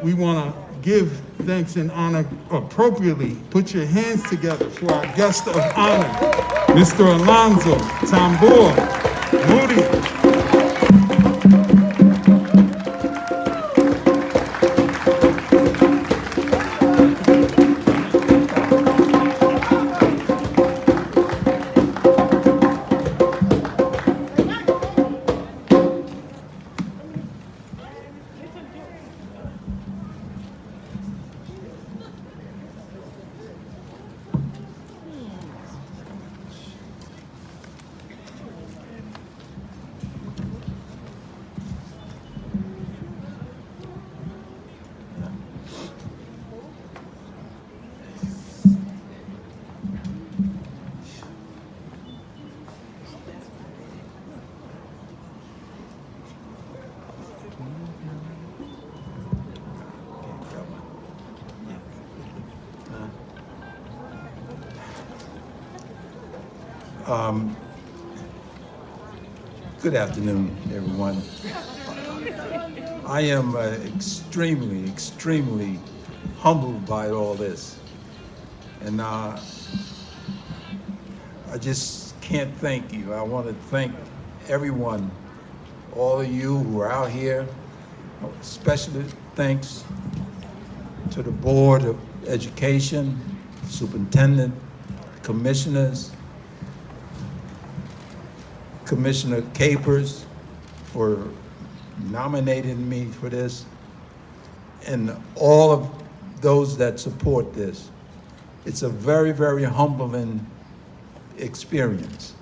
we want to give thanks and honor appropriately. Put your hands together for our guest of honor, Mr. Alonzo, Tambua, Moody. Good afternoon, everyone. I am extremely humbled by all this. And I just can't thank you. I want to thank everyone, all of you who are out here. Especially thanks to the Board of Education, Superintendent, Commissioners, Commissioner Capers for nominating me for this, and all of those that support this. It's a very humbling experience,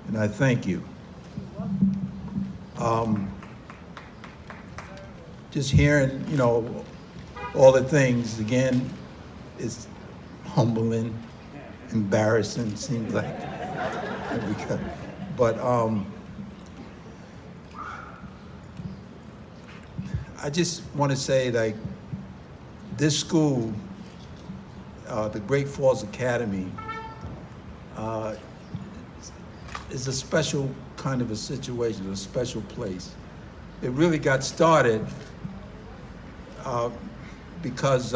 and I thank you. Just hearing, all the things, again, it's humbling, embarrassing, seems like. But I just want to say, like, this school, the Great Falls Academy, is a special kind of a situation, a special place. It really got started because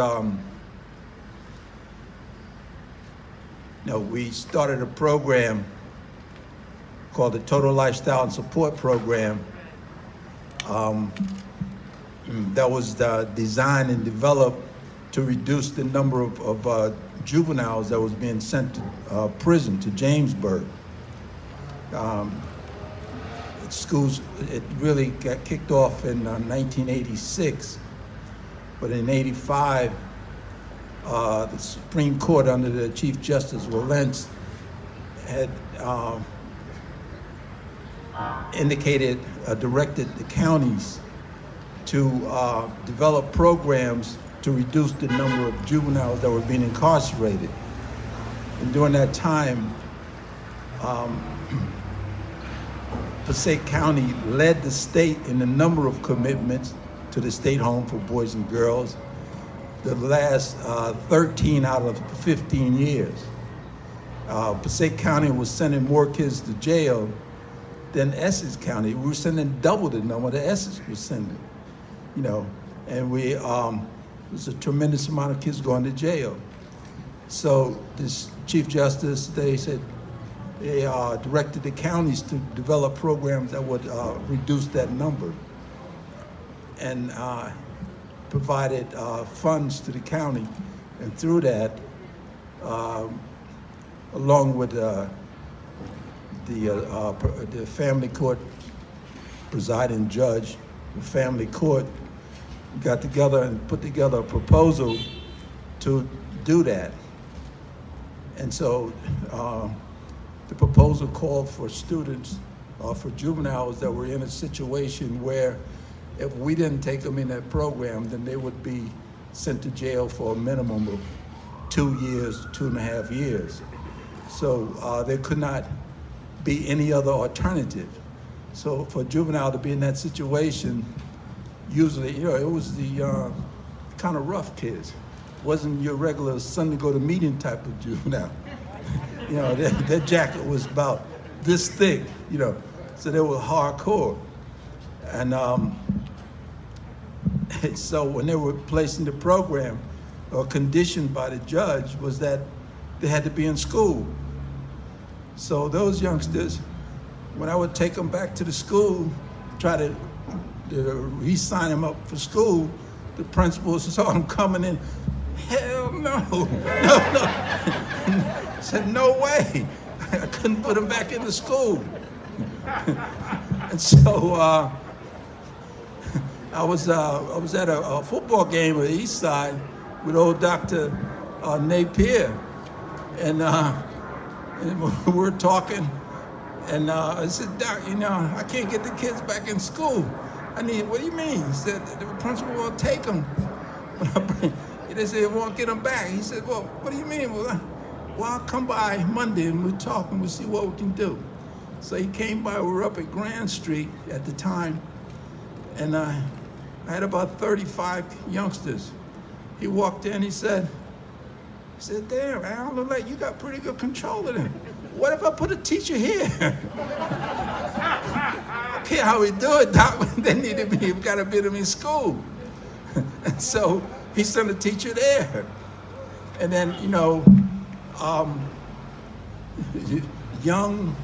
we started a program called the Total Lifestyle and Support Program that was designed and developed to reduce the number of juveniles that was being sent to prison, to Jamesburg. Schools, it really got kicked off in 1986, but in '85, the Supreme Court under the Chief Justice Walentz had directed the counties to develop programs to reduce the number of juveniles that were being incarcerated. And during that time, Passaic County led the state in the number of commitments to the state home for boys and girls the last 13 out of 15 years. Passaic County was sending more kids to jail than Essex County. We were sending double the number that Essex was sending, and there's a tremendous amount of kids going to jail. So this Chief Justice, they directed the counties to develop programs that would reduce that number, and provided funds to the county. And through that, along with the family court presiding judge, the family court got together and put together a proposal to do that. And so the proposal called for students, for juveniles that were in a situation where if we didn't take them in that program, then they would be sent to jail for a minimum of 2 years, 2.5 years. So there could not be any other alternative. So for a juvenile to be in that situation, usually, it was the kind of rough kids. Wasn't your regular Sunday go to meeting type of juvenile. Their jacket was about this thick, so they were hardcore. And And so when they were placed in the program, or conditioned by the judge, was that they had to be in school. So those youngsters, when I would take them back to the school, try to re-sign them up for school, the principal saw them coming in, hell no, no. Said, no way. I couldn't put them back into school. And so I was at a football game at the East Side with old Dr. Napier, and we were talking, and I said, Doc, I can't get the kids back in school. What do you mean? He said, the principal won't take them. They said, he won't get them back. He said, well, what do you mean? Well, I'll come by Monday and we'll talk and we'll see what we can do. So he came by, we were up at Grand Street at the time, and I had about 35 youngsters. He walked in, he said, damn, Al, look like you got pretty good control of them. What if I put a teacher here? I don't care how we do it, Doc, they need to be, we gotta be them in school. And so he sent a teacher there. And then, young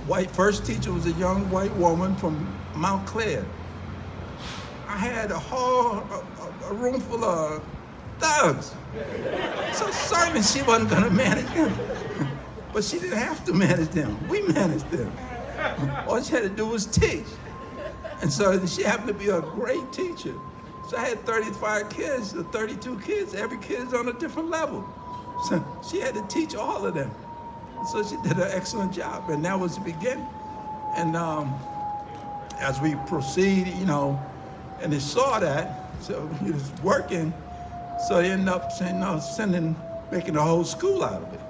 white, first teacher was a young white woman from Mount Clair. I had a room full of thugs. So certainly she wasn't gonna manage them. But she didn't have to manage them. We managed them. All she had to do was teach. And so she happened to be a great teacher. So I had 35 kids, or 32 kids. Every kid is on a different level. So she had to teach all of them. So she did an excellent job, and that was the beginning. And as we proceed, and they saw that, so he was working, so they ended up making the whole school out of it.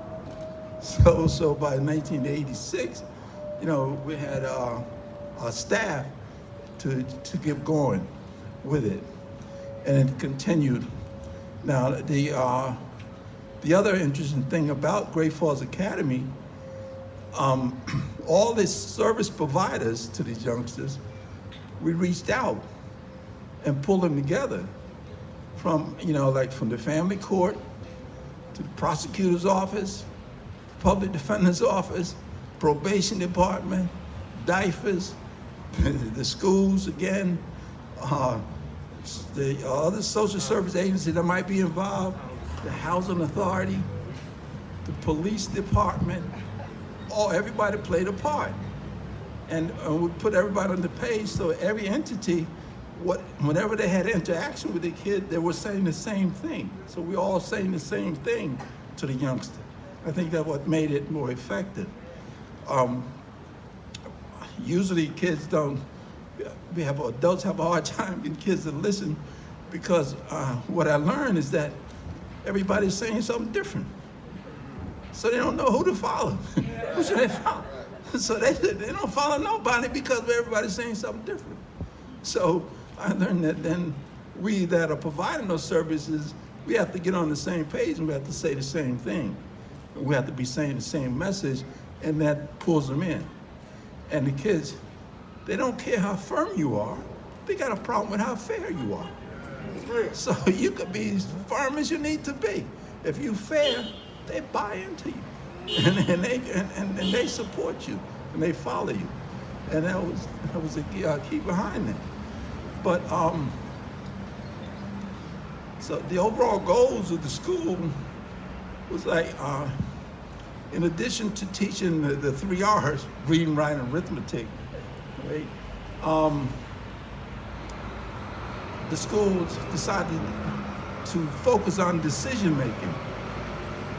So by 1986, we had our staff to get going with it, and it continued. Now, the other interesting thing about Great Falls Academy, all the service providers to these youngsters, we reached out and pulled them together from, from the family court to the prosecutor's office, public defender's office, probation department, DIFAS, the schools again, the other social service agencies that might be involved, the housing authority, the police department, everybody played a part. And we put everybody on the page, so every entity, whenever they had interaction with the kid, they were saying the same thing. So we all saying the same thing to the youngster. I think that's what made it more effective. Usually kids adults have a hard time getting kids to listen, because what I learned is that everybody's saying something different. So they don't know who to follow. Who should they follow? So they don't follow nobody because everybody's saying something different. So I learned that then we that are providing those services, we have to get on the same page and we have to say the same thing. We have to be saying the same message, and that pulls them in. And the kids, they don't care how firm you are. They got a problem with how fair you are. So you could be as firm as you need to be. If you fair, they buy into you, and they support you, and they follow you, and that was the key behind it. But so the overall goals of the school was like, in addition to teaching the 3 R's, reading, writing, arithmetic, right? The school decided to focus on decision making,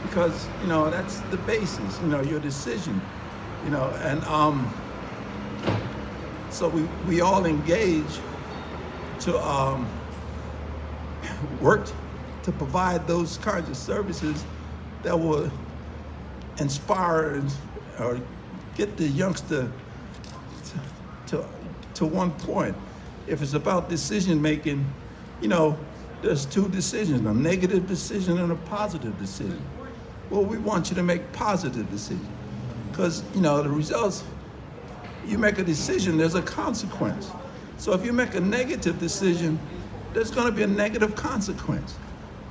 because that's the basis, your decision, and so we all engaged to work to provide those kinds of services that will inspire or get the youngster to one point. If it's about decision making, there's 2 decisions, a negative decision and a positive decision. Well, we want you to make positive decisions, because the results, you make a decision, there's a consequence. So if you make a negative decision, there's going to be a negative consequence.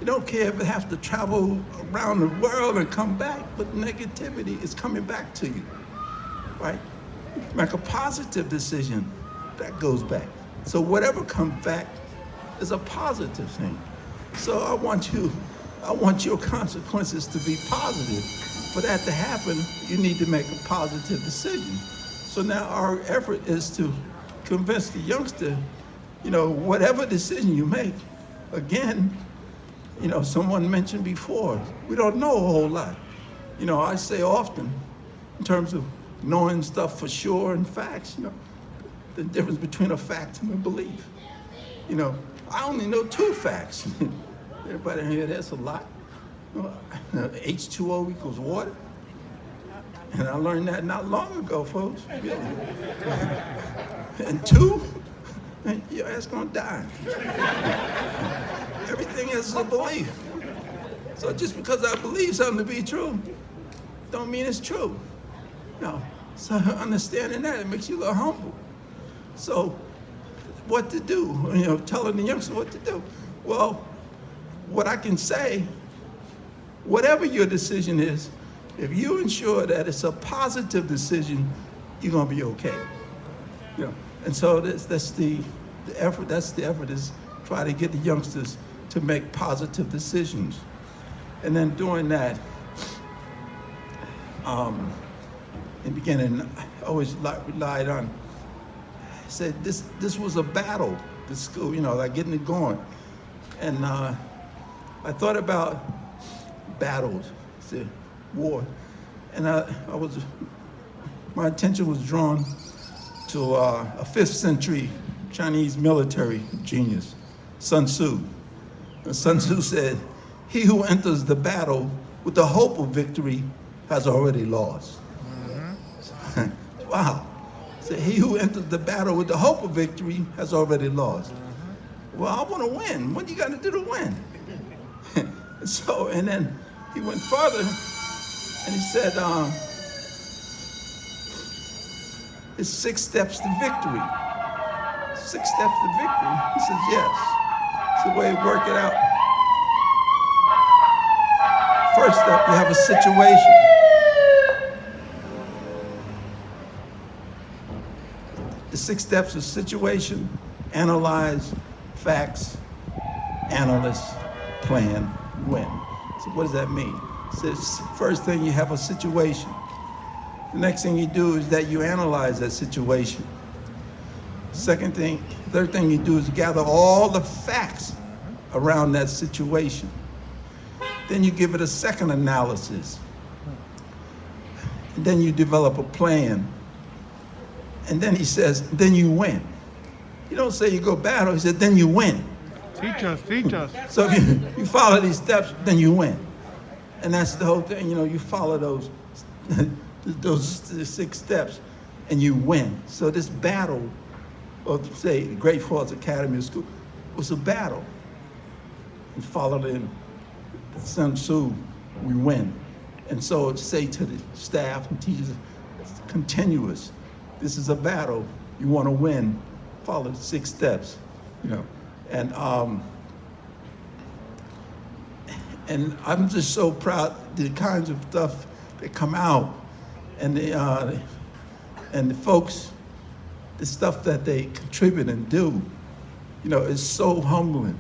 You don't care if it has to travel around the world and come back, but negativity is coming back to you, right? Make a positive decision, that goes back. So whatever comes back is a positive thing. So I want your consequences to be positive. For that to happen, you need to make a positive decision. So now our effort is to convince the youngster, whatever decision you make, again, someone mentioned before, we don't know a whole lot. I say often, in terms of knowing stuff for sure and facts, the difference between a fact and a belief. I only know 2 facts. Everybody here, that's a lot. H2O equals water. And I learned that not long ago, folks, really. And 2, your ass gonna die. Everything is a belief. So just because I believe something to be true, don't mean it's true. So understanding that, it makes you a little humble. So what to do, telling the youngster what to do. Well, what I can say, whatever your decision is, if you ensure that it's a positive decision, you're gonna be okay. And so that's the effort. That's the effort, is try to get the youngsters to make positive decisions. And then doing that, in the beginning, I always relied on, said this was a battle, the school, like getting it going. And I thought about battles, war, and my attention was drawn to a 5th century Chinese military genius, Sun Tzu. And Sun Tzu said, "He who enters the battle with the hope of victory has already lost." Mm-hmm. Wow. So he who enters the battle with the hope of victory has already lost. Well, I want to win. What do you got to do to win? And then he went further, and he said, it's 6 steps to victory. 6 steps to victory? He says, yes. It's the way to work it out. First step, you have a situation. The 6 steps of situation: analyze, facts, analyst, plan, win. So what does that mean? It says, first thing, you have a situation. The next thing you do is that you analyze that situation. Third thing you do is gather all the facts around that situation. Then you give it a second analysis. And then you develop a plan. And then he says, then you win. You don't say you go battle, he said, then you win. Teach us. So if you follow these steps, then you win. And that's the whole thing, you follow those 6 steps and you win. So this battle of, say, Great Falls Academy School was a battle. And followed in Sun Tzu, we win. And so say to the staff and teachers, it's continuous. This is a battle. You want to win, follow the 6 steps, And I'm just so proud the kinds of stuff that come out, and the folks, the stuff that they contribute and do, is so humbling.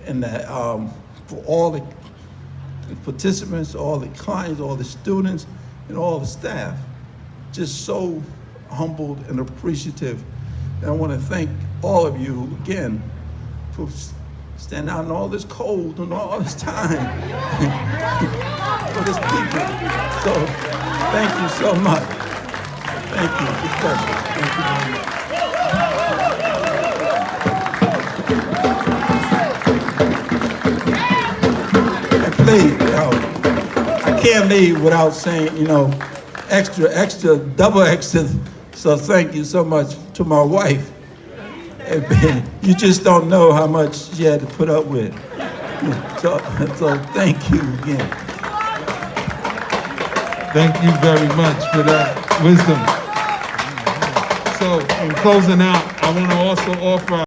And that for all the participants, all the clients, all the students, and all the staff, just so humbled and appreciative. And I want to thank all of you again for standing out in all this cold and all this time for this people. So thank you so much. Thank you. It's a pleasure. Thank you very much. And please, I can't leave without saying, extra, double extra. So thank you so much to my wife. You just don't know how much she had to put up with. So thank you again. Thank you very much for that wisdom. So in closing out, I want to also offer